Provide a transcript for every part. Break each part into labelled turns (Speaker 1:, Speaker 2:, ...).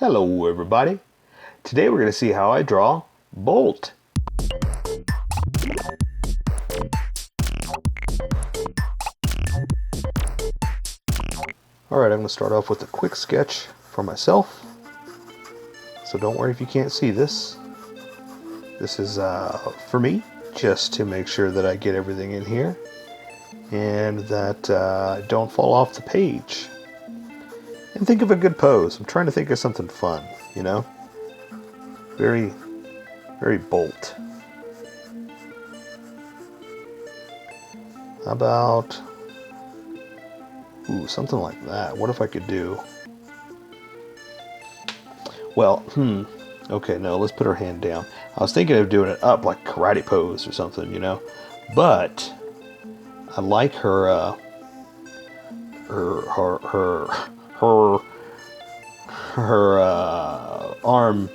Speaker 1: Hello everybody. Today we're going to see how I draw Bolt. Alright, I'm going to start off with a quick sketch for myself. So don't worry if you can't see this. This is for me, just to make sure that I get everything in here and that I don't fall off the page. And think of a good pose. I'm trying to think of something fun, you know? Very Bolt. How about, something like that. What if I could do, well, okay, no, let's put her hand down. I was thinking of doing it up like karate pose or something, you know? But I like her arm,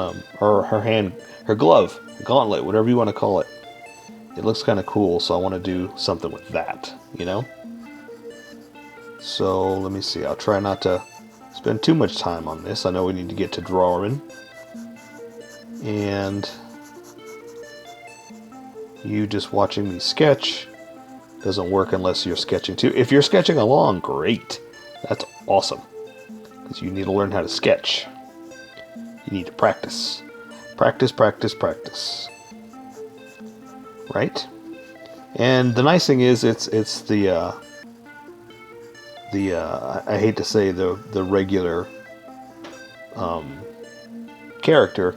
Speaker 1: her hand, her glove, gauntlet, whatever you want to call it. It looks kind of cool, so I want to do something with that, you know? So let me see. I'll try not to spend too much time on this. I know we need to get to drawing. And you just watching me sketch doesn't work unless you're sketching too. If you're sketching along, great. That's awesome. Because you need to learn how to sketch. You need to practice. Practice, practice, practice. Right? And the nice thing is it's the I hate to say the regular character,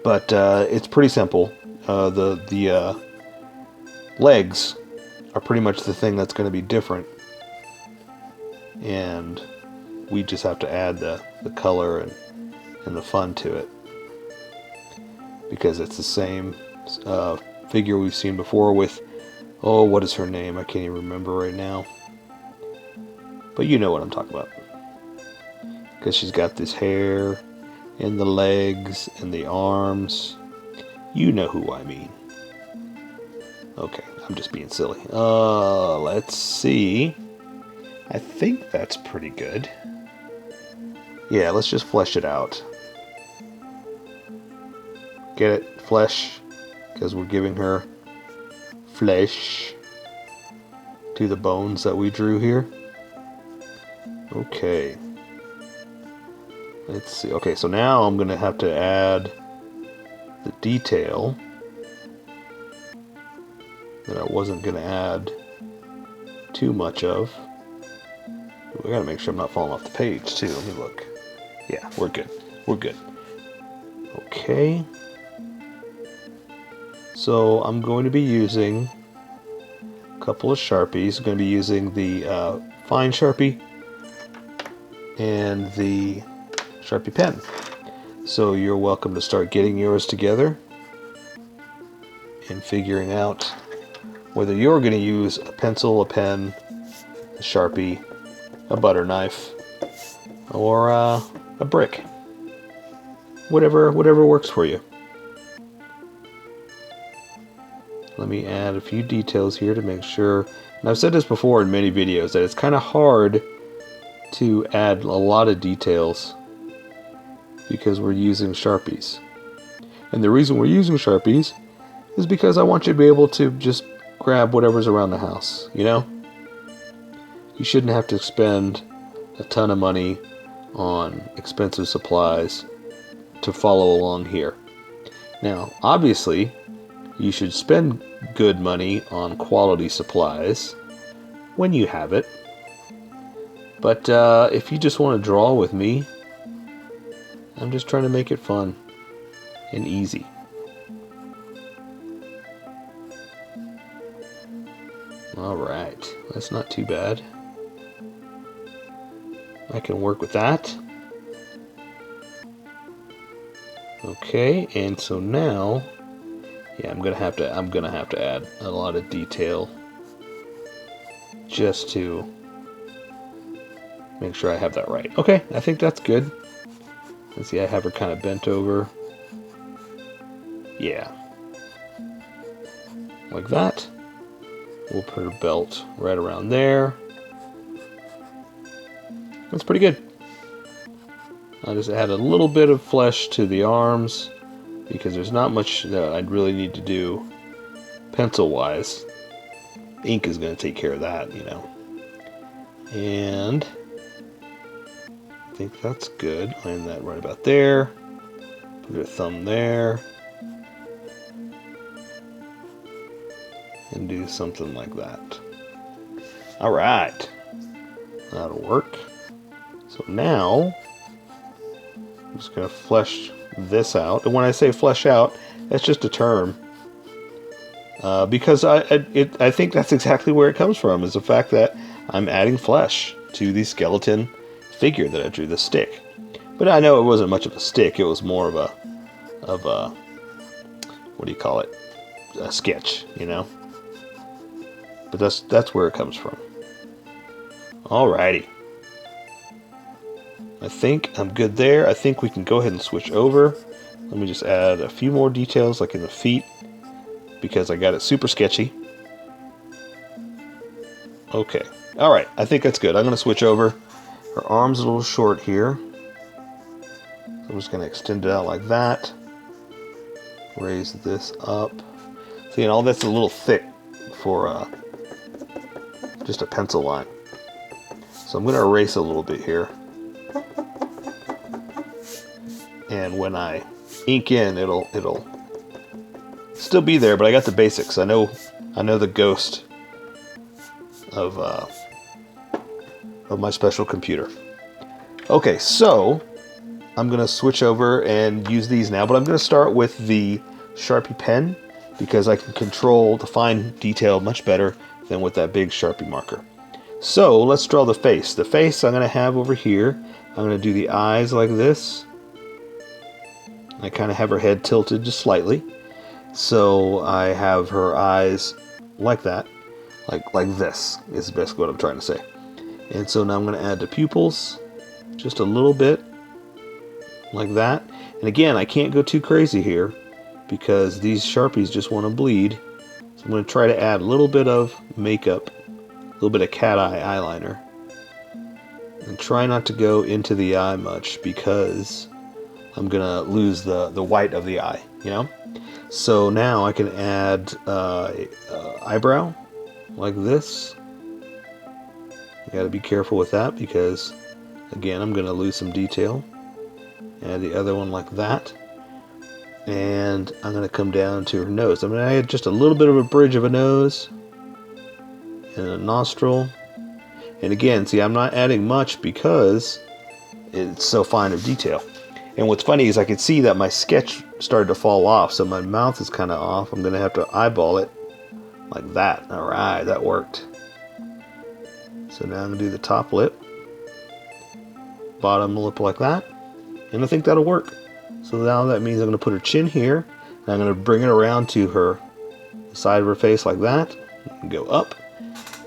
Speaker 1: but it's pretty simple. The legs are pretty much the thing that's going to be different, and we just have to add the color and the fun to it, because it's the same figure we've seen before with, oh, what is her name? I can't even remember right now. But you know what I'm talking about. Because she's got this hair, and the legs, and the arms. You know who I mean. Okay, I'm just being silly. Let's see. I think that's pretty good. Yeah, let's just flesh it out. Get it? Flesh. Because we're giving her flesh to the bones that we drew here. Okay. Let's see. Okay, so now I'm going to have to add the detail that I wasn't going to add too much of. We got to make sure I'm not falling off the page too. Let me look. Yeah, we're good. We're good. Okay. So I'm going to be using a couple of Sharpies. I'm going to be using the fine Sharpie and the Sharpie pen. So you're welcome to start getting yours together and figuring out whether you're going to use a pencil, a pen, a Sharpie, a butter knife, or a brick. Whatever works for you. Let me add a few details here to make sure, and I've said this before in many videos, that it's kind of hard to add a lot of details because we're using Sharpies. And the reason we're using Sharpies is because I want you to be able to just grab whatever's around the house, you know? You shouldn't have to spend a ton of money on expensive supplies to follow along here. Now, obviously, you should spend good money on quality supplies when you have it. But if you just want to draw with me, I'm just trying to make it fun and easy. Alright, that's not too bad. I can work with that. Okay, and so now, yeah, I'm gonna have to add a lot of detail just to make sure I have that right. Okay, I think that's good. Let's see, I have her kind of bent over. Yeah. Like that. We'll put her belt right around there. That's pretty good. I'll just add a little bit of flesh to the arms because there's not much that I'd really need to do pencil-wise. Ink is going to take care of that, you know. And I think that's good. Land that right about there. Put your thumb there. And do something like that. Alright. That'll work. So now, I'm just going to flesh this out. And when I say flesh out, that's just a term. Because I think that's exactly where it comes from, is the fact that I'm adding flesh to the skeleton figure that I drew, the stick. But I know it wasn't much of a stick, it was more of a what do you call it? A sketch, you know? But that's where it comes from. Alrighty. I think I'm good there. I think we can go ahead and switch over. Let me just add a few more details, like in the feet, because I got it super sketchy. Okay. Alright, I think that's good. I'm going to switch over. Her arm's a little short here. So I'm just going to extend it out like that. Raise this up. See, and all that's a little thick for just a pencil line. So I'm going to erase a little bit here. And when I ink in, it'll still be there, but I got the basics. I know the ghost of my special computer. Okay, so I'm going to switch over and use these now, but I'm going to start with the Sharpie pen because I can control the fine detail much better than with that big Sharpie marker. So let's draw the face. The face I'm going to have over here. I'm going to do the eyes like this. I kind of have her head tilted just slightly. So I have her eyes like that. Like this is basically what I'm trying to say. And so now I'm going to add the pupils just a little bit like that. And again, I can't go too crazy here because these Sharpies just want to bleed. So I'm going to try to add a little bit of makeup, a little bit of cat eye eyeliner. And try not to go into the eye much because I'm going to lose the white of the eye, you know? So now I can add eyebrow like this. You got to be careful with that because, again, I'm going to lose some detail. Add the other one like that. And I'm going to come down to her nose. I'm going to add just a little bit of a bridge of a nose and a nostril. And again, see, I'm not adding much because it's so fine of detail. And what's funny is I can see that my sketch started to fall off, so my mouth is kind of off. I'm going to have to eyeball it like that. Alright, that worked. So now I'm going to do the top lip, bottom lip like that, and I think that'll work. So now that means I'm going to put her chin here, and I'm going to bring it around to her side of her face like that, and go up,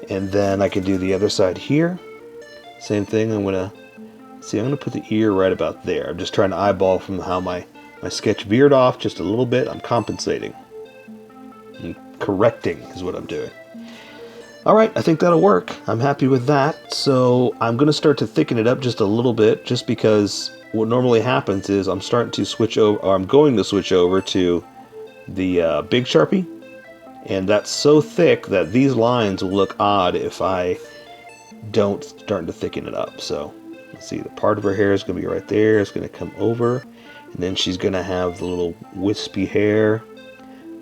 Speaker 1: and then I can do the other side here. Same thing, I'm going to put the ear right about there. I'm just trying to eyeball from how my sketch veered off just a little bit. I'm compensating. I'm correcting is what I'm doing. Alright, I think that'll work. I'm happy with that. So I'm going to start to thicken it up just a little bit just because what normally happens is I'm going to switch over to the big Sharpie. And that's so thick that these lines will look odd if I don't start to thicken it up. So let's see, the part of her hair is going to be right there. It's going to come over. And then she's going to have the little wispy hair.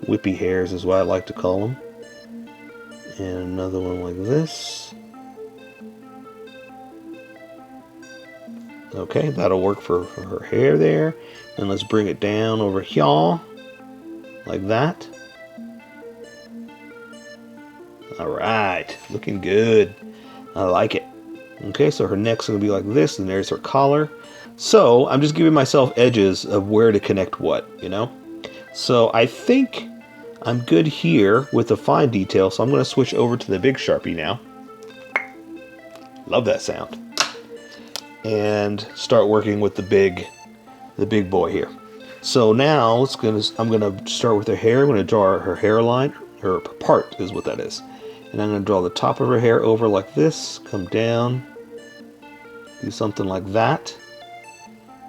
Speaker 1: Whippy hairs is what I like to call them. And another one like this. Okay, that'll work for her hair there. And let's bring it down over here. Like that. Alright, looking good. I like it. Okay, so her neck's going to be like this, and there's her collar. So, I'm just giving myself edges of where to connect what, you know? So, I think I'm good here with the fine detail, so I'm going to switch over to the big Sharpie now. Love that sound. And start working with the big boy here. So now, I'm going to start with her hair. I'm going to draw her hairline. Her part is what that is. And I'm going to draw the top of her hair over like this. Come down. Do something like that.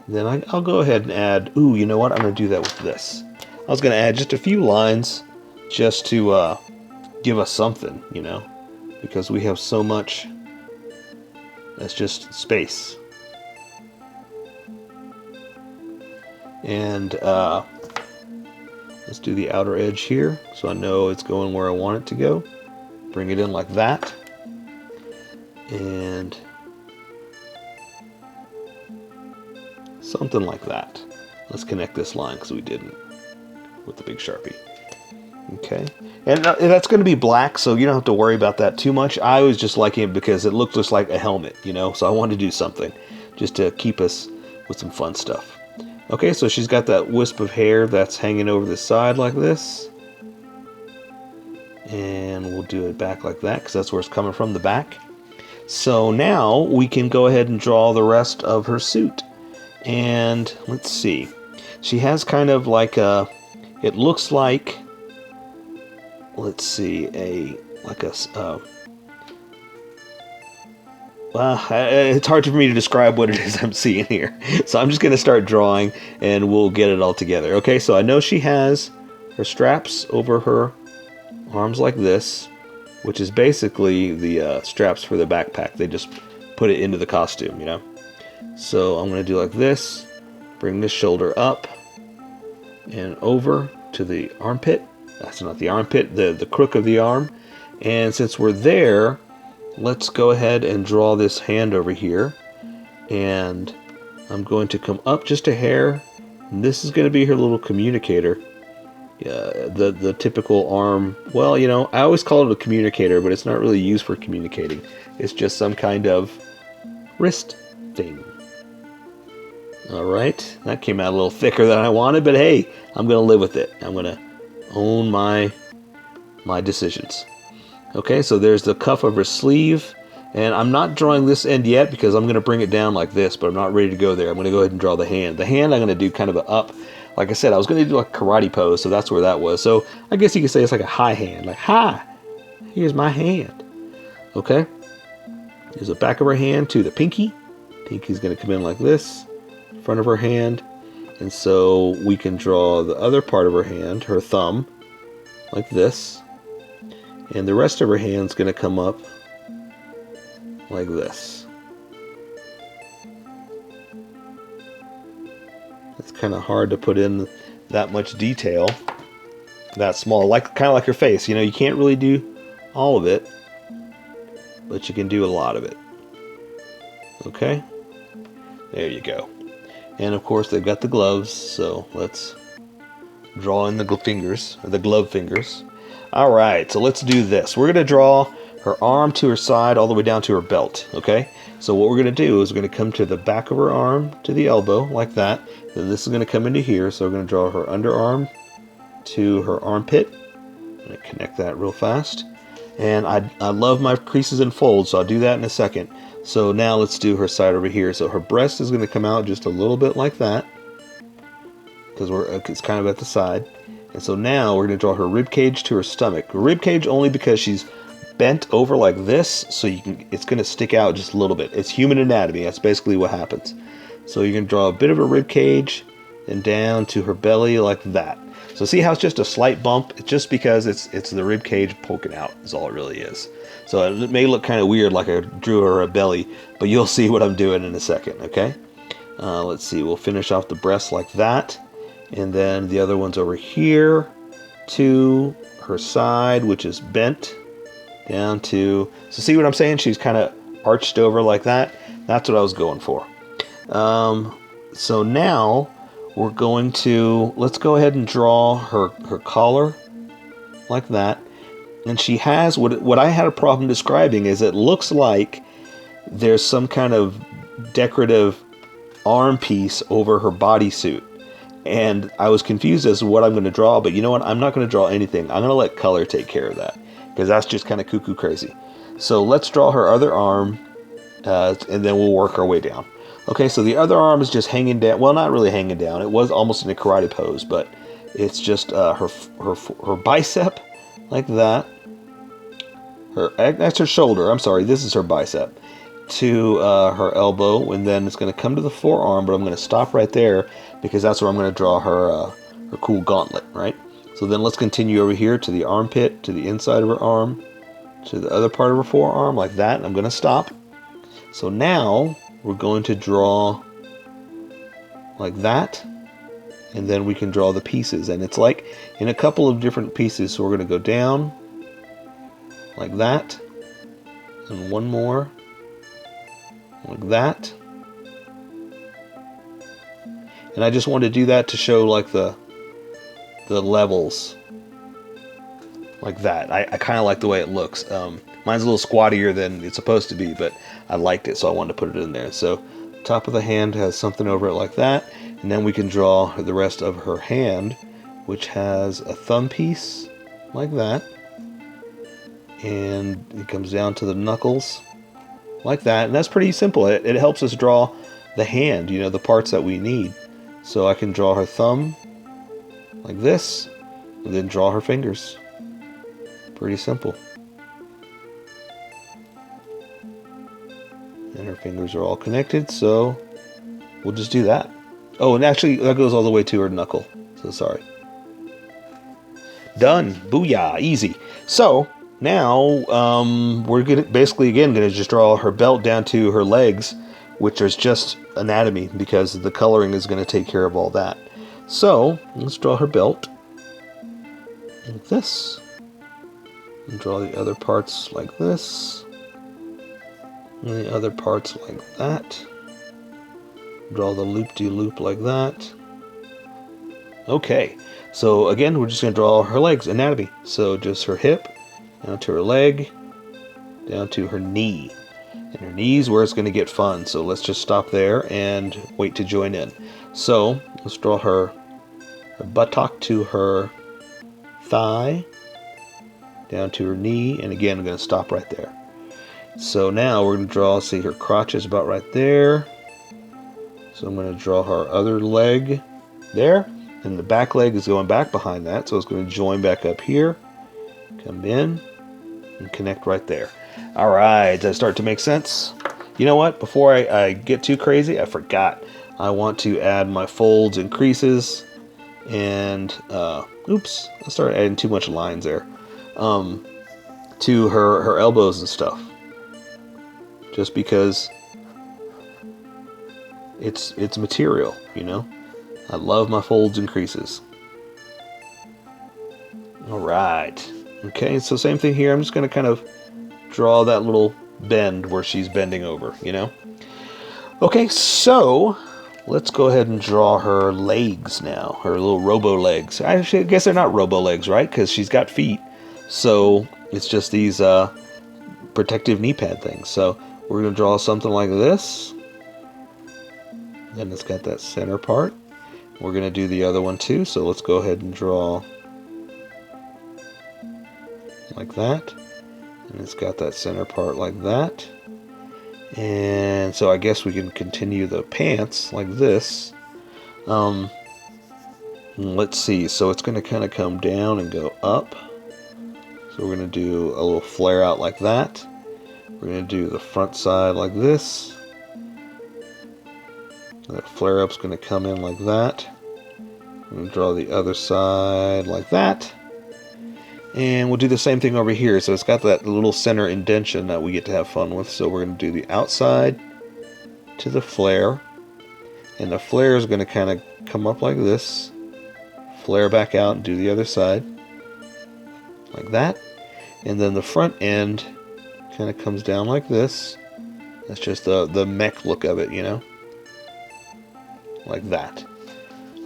Speaker 1: Then I'll go ahead and add, ooh, you know what? I'm going to do that with this. I was going to add just a few lines just to give us something, you know, because we have so much that's just space. And let's do the outer edge here so I know it's going where I want it to go. Bring it in like that. And something like that. Let's connect this line because we didn't with the big Sharpie. Okay. And that's going to be black, so you don't have to worry about that too much. I always just like it because it looks just like a helmet, you know, so I wanted to do something just to keep us with some fun stuff. Okay, so she's got that wisp of hair that's hanging over the side like this. And we'll do it back like that because that's where it's coming from, the back. So now we can go ahead and draw the rest of her suit. And let's see. She has kind of like a, it looks like, let's see, it's hard for me to describe what it is I'm seeing here. So I'm just going to start drawing and we'll get it all together. Okay, so I know she has her straps over her arms like this, which is basically the straps for the backpack. They just put it into the costume, you know. So I'm going to do like this, bring this shoulder up and over to the armpit. That's not the armpit, the crook of the arm. And since we're there, let's go ahead and draw this hand over here. And I'm going to come up just a hair. And this is going to be her little communicator. The typical arm. Well, you know, I always call it a communicator, but it's not really used for communicating. It's just some kind of wrist thing. Alright, that came out a little thicker than I wanted, but hey, I'm going to live with it. I'm going to own my decisions. Okay, so there's the cuff of her sleeve, and I'm not drawing this end yet because I'm going to bring it down like this, but I'm not ready to go there. I'm going to go ahead and draw the hand. The hand I'm going to do kind of an up. Like I said, I was going to do like a karate pose, so that's where that was. So I guess you could say it's like a high hand. Like, hi, here's my hand. Okay, there's the back of her hand to the pinky. Pinky's going to come in like this, front of her hand. And so we can draw the other part of her hand, her thumb, like this. And the rest of her hand's going to come up like this. It's kind of hard to put in that much detail, that small, like kind of like her face. You know, you can't really do all of it, but you can do a lot of it. Okay, there you go. And of course they've got the gloves, so let's draw in the fingers, or the glove fingers. Alright, so let's do this. We're going to draw her arm to her side all the way down to her belt, okay? So what we're going to do is we're going to come to the back of her arm to the elbow, like that. Then this is going to come into here, so we're going to draw her underarm to her armpit. I'm going to connect that real fast. And I love my creases and folds, so I'll do that in a second. So now let's do her side over here. So her breast is going to come out just a little bit like that, because it's kind of at the side. And so now we're going to draw her rib cage to her stomach. Rib cage only because she's bent over like this, so it's going to stick out just a little bit. It's human anatomy. That's basically what happens. So you're going to draw a bit of a rib cage and down to her belly like that. So see how it's just a slight bump? It's just because it's the rib cage poking out is all it really is. So it may look kind of weird like I drew her a belly, but you'll see what I'm doing in a second, okay? Let's see, we'll finish off the breast like that. And then the other one's over here to her side, which is bent down to... So see what I'm saying? She's kind of arched over like that. That's what I was going for. So now we're going to... Let's go ahead and draw her collar like that. And she has... What I had a problem describing is it looks like there's some kind of decorative arm piece over her bodysuit. And I was confused as to what I'm going to draw, but you know what? I'm not going to draw anything. I'm going to let color take care of that, because that's just kind of cuckoo crazy. So let's draw her other arm, and then we'll work our way down. Okay, so the other arm is just hanging down. Well, not really hanging down. It was almost in a karate pose, but it's just her bicep, like that. That's her shoulder. I'm sorry, this is her bicep. to her elbow, and then it's going to come to the forearm, but I'm going to stop right there because that's where I'm going to draw her cool gauntlet, right? So then let's continue over here to the armpit, to the inside of her arm, to the other part of her forearm, like that, and I'm going to stop. So now we're going to draw like that, and then we can draw the pieces, and it's like in a couple of different pieces. So we're going to go down like that, and one more like that, and I just want to do that to show like the levels like that. I kind of like the way it looks. Mine's a little squattier than it's supposed to be, but I liked it, so I wanted to put it in there. So top of the hand has something over it like that, and then we can draw the rest of her hand, which has a thumb piece like that, and it comes down to the knuckles like that, and that's pretty simple. It helps us draw the hand, you know, the parts that we need. So I can draw her thumb like this, and then draw her fingers. Pretty simple. And her fingers are all connected, so we'll just do that. Oh, and actually that goes all the way to her knuckle. So sorry. Done. Booyah. Easy. So now we're basically gonna just draw her belt down to her legs, which is just anatomy because the coloring is going to take care of all that. So let's draw her belt like this, and draw the other parts like this, and the other parts like that. Draw the loop-de-loop like that. Okay, so again, we're just going to draw her legs, anatomy. So just her hip, down to her leg, down to her knee. And her knee's where it's going to get fun. So let's just stop there and wait to join in. So let's draw her buttock to her thigh, down to her knee, and again, I'm going to stop right there. So now we're going to draw, see, her crotch is about right there. So I'm going to draw her other leg there, and the back leg is going back behind that, so it's going to join back up here, come in, and connect right there. All right, does that start to make sense? You know what? Before I get too crazy, I forgot. I want to add my folds and creases, and oops, I started adding too much lines there. To her elbows and stuff, just because it's material, you know. I love my folds and creases. All right. Okay, so same thing here. I'm just going to kind of draw that little bend where she's bending over, you know. Okay, so let's go ahead and draw her legs now, her little robo legs. Actually, I guess they're not robo legs, right? Because she's got feet. So it's just these protective knee pad things. So we're going to draw something like this. Then it's got that center part. We're going to do the other one too. So let's go ahead and draw like that. And it's got that center part like that. And so I guess we can continue the pants like this. Let's see. So it's going to kind of come down and go up. So we're going to do a little flare out like that. We're going to do the front side like this. That flare up's going to come in like that. I'm going to draw the other side like that. And we'll do the same thing over here. So it's got that little center indentation that we get to have fun with. So we're going to do the outside to the flare. And the flare is going to kind of come up like this. Flare back out and do the other side. Like that. And then the front end kind of comes down like this. That's just the mech look of it, you know. Like that.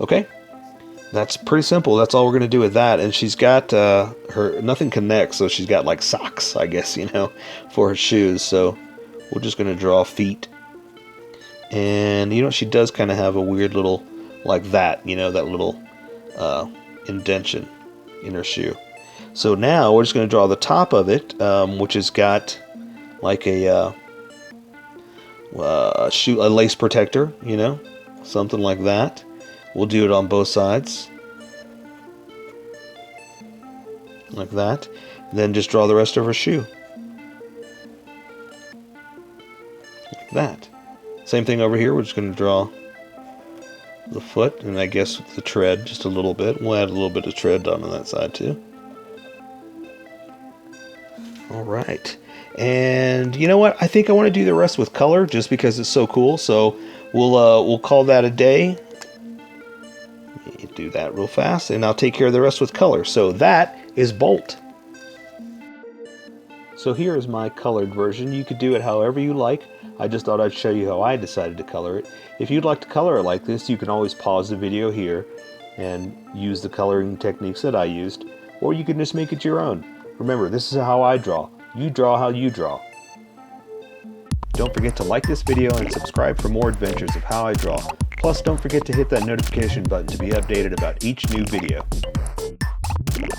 Speaker 1: Okay. That's pretty simple. That's all we're going to do with that. And she's got her, nothing connects, so she's got like socks, I guess, you know, for her shoes. So we're just going to draw feet. And, you know, she does kind of have a weird little, like that, you know, that little indentation in her shoe. So now we're just going to draw the top of it, which has got like a lace protector, you know, something like that. We'll do it on both sides. Like that. Then just draw the rest of her shoe. that. Same thing over here, we're just going to draw the foot, and I guess the tread just a little bit. We'll add a little bit of tread on that side too. Alright, and you know what? I think I want to do the rest with color just because it's so cool, so we'll call that a day. Do that real fast, and I'll take care of the rest with color. So that is Bolt. So here is my colored version. You could do it however you like. I just thought I'd show you how I decided to color it. If you'd like to color it like this, you can always pause the video here and use the coloring techniques that I used, or you can just make it your own. Remember, this is how I draw. You draw how you draw. Don't forget to like this video and subscribe for more adventures of how I draw. Plus, don't forget to hit that notification button to be updated about each new video.